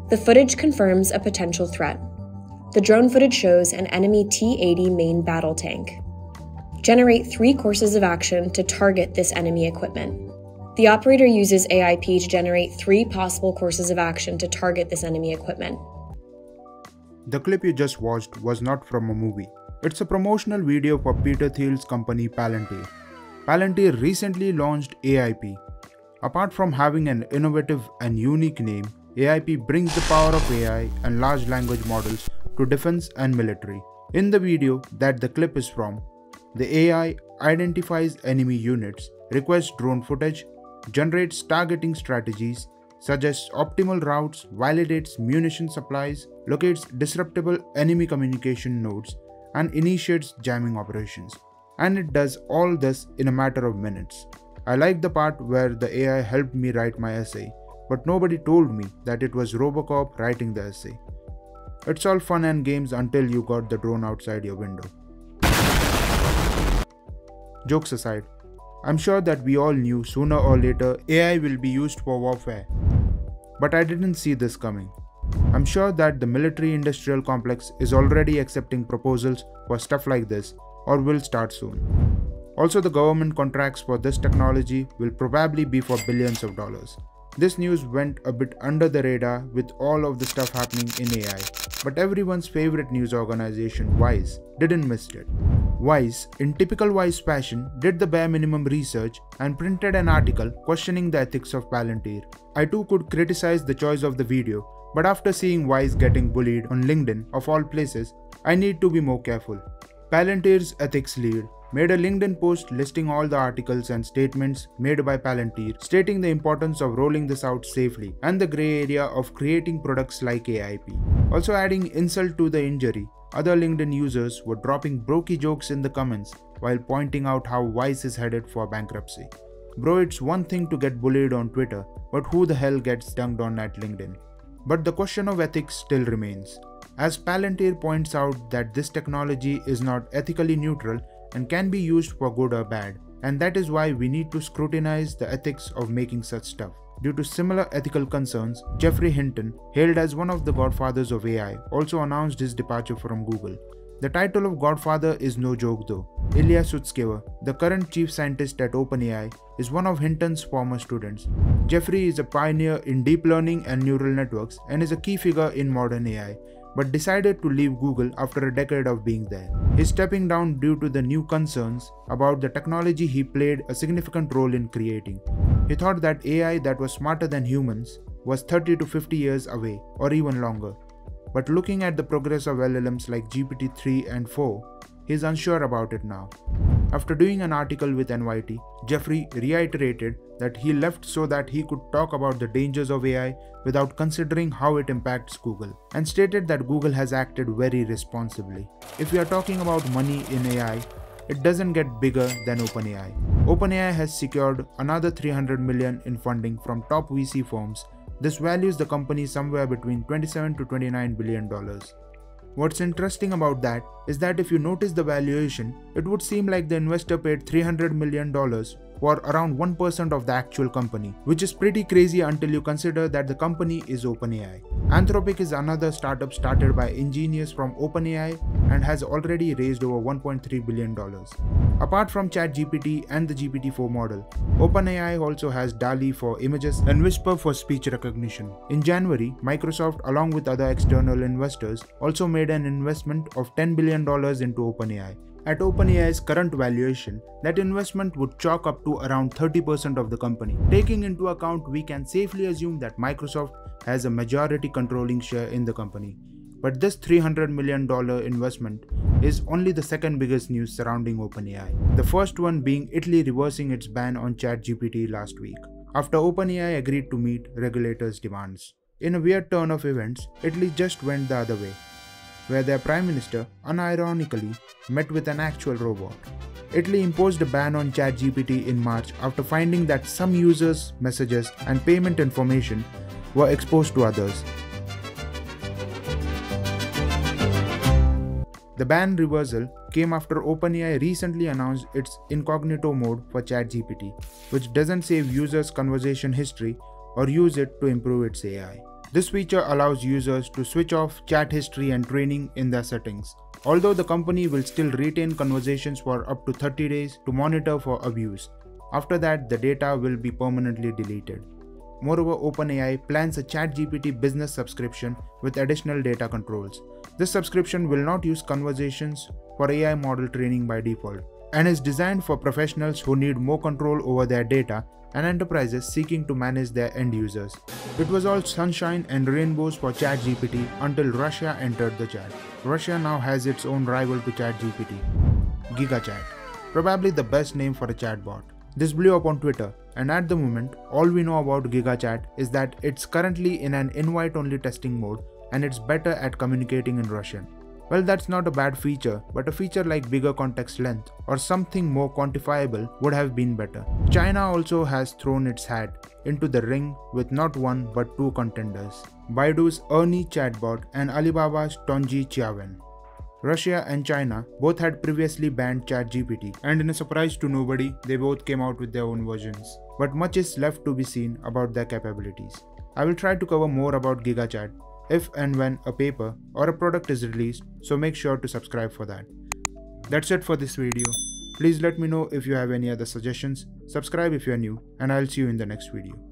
The footage confirms a potential threat. The drone footage shows an enemy T-80 main battle tank. Generate 3 courses of action to target this enemy equipment. The operator uses AIP to generate 3 possible courses of action to target this enemy equipment. The clip you just watched was not from a movie. It's a promotional video for Peter Thiel's company Palantir. Palantir recently launched AIP. Apart from having an innovative and unique name, AIP brings the power of AI and large language models to defense and military. In the video that the clip is from, the AI identifies enemy units, requests drone footage, generates targeting strategies, suggests optimal routes, validates munition supplies, locates disruptible enemy communication nodes, and initiates jamming operations. And it does all this in a matter of minutes. I like the part where the AI helped me write my essay, but nobody told me that it was Robocop writing the essay. It's all fun and games until you got the drone outside your window. Jokes aside, I'm sure that we all knew sooner or later AI will be used for warfare. But I didn't see this coming. I'm sure that the military-industrial complex is already accepting proposals for stuff like this or will start soon. Also, the government contracts for this technology will probably be for billions of dollars. This news went a bit under the radar with all of the stuff happening in AI, but everyone's favorite news organization, Wise, didn't miss it. Wise, in typical Wise fashion, did the bare minimum research and printed an article questioning the ethics of Palantir. I too could criticize the choice of the video, but after seeing Wise getting bullied on LinkedIn of all places, I need to be more careful. Palantir's ethics lead made a LinkedIn post listing all the articles and statements made by Palantir, stating the importance of rolling this out safely and the grey area of creating products like AIP. Also adding insult to the injury, other LinkedIn users were dropping brokey jokes in the comments while pointing out how Wise is headed for bankruptcy. Bro, it's one thing to get bullied on Twitter, but who the hell gets dunked on at LinkedIn? But the question of ethics still remains, as Palantir points out that this technology is not ethically neutral and can be used for good or bad, and that is why we need to scrutinize the ethics of making such stuff. Due to similar ethical concerns, Geoffrey Hinton, hailed as one of the godfathers of AI, also announced his departure from Google. The title of Godfather is no joke though. Ilya Sutskever, the current chief scientist at OpenAI, is one of Hinton's former students. Geoffrey is a pioneer in deep learning and neural networks and is a key figure in modern AI, but decided to leave Google after a decade of being there. He's stepping down due to the new concerns about the technology he played a significant role in creating. He thought that AI that was smarter than humans was 30 to 50 years away, or even longer. But looking at the progress of LLMs like GPT-3 and 4, he's unsure about it now. After doing an article with NYT, Geoffrey reiterated that he left so that he could talk about the dangers of AI without considering how it impacts Google, and stated that Google has acted very responsibly. If we are talking about money in AI, it doesn't get bigger than OpenAI. OpenAI has secured another $300 million in funding from top VC firms. This values the company somewhere between $27 to $29 billion. What's interesting about that is that if you notice the valuation, it would seem like the investor paid $300 million for around 1% of the actual company, which is pretty crazy until you consider that the company is OpenAI. Anthropic is another startup started by engineers from OpenAI and has already raised over $1.3 billion. Apart from ChatGPT and the GPT-4 model, OpenAI also has DALL-E for images and Whisper for speech recognition. In January, Microsoft, along with other external investors, also made an investment of $10 billion into OpenAI. At OpenAI's current valuation, that investment would chalk up to around 30% of the company. Taking into account, we can safely assume that Microsoft has a majority controlling share in the company. But this $300 million investment is only the second biggest news surrounding OpenAI. The first one being Italy reversing its ban on ChatGPT last week, after OpenAI agreed to meet regulators' demands. In a weird turn of events, Italy just went the other way, where their prime minister, unironically, met with an actual robot. Italy imposed a ban on ChatGPT in March after finding that some users' messages and payment information were exposed to others. The ban reversal came after OpenAI recently announced its incognito mode for ChatGPT, which doesn't save users' conversation history or use it to improve its AI. This feature allows users to switch off chat history and training in their settings, although the company will still retain conversations for up to 30 days to monitor for abuse. After that, the data will be permanently deleted. Moreover, OpenAI plans a ChatGPT business subscription with additional data controls. This subscription will not use conversations for AI model training by default, and is designed for professionals who need more control over their data and enterprises seeking to manage their end users. It was all sunshine and rainbows for ChatGPT until Russia entered the chat. Russia now has its own rival to ChatGPT, GigaChat, probably the best name for a chatbot. This blew up on Twitter, and at the moment, all we know about GigaChat is that it's currently in an invite-only testing mode and it's better at communicating in Russian. Well, that's not a bad feature, but a feature like bigger context length or something more quantifiable would have been better. China also has thrown its hat into the ring with not one but two contenders, Baidu's Ernie chatbot and Alibaba's Tongyi Qianwen. Russia and China both had previously banned ChatGPT, and in a surprise to nobody, they both came out with their own versions. But much is left to be seen about their capabilities. I will try to cover more about GigaChat if and when a paper or a product is released, so make sure to subscribe for that. That's it for this video. Please let me know if you have any other suggestions, subscribe if you are new, and I'll see you in the next video.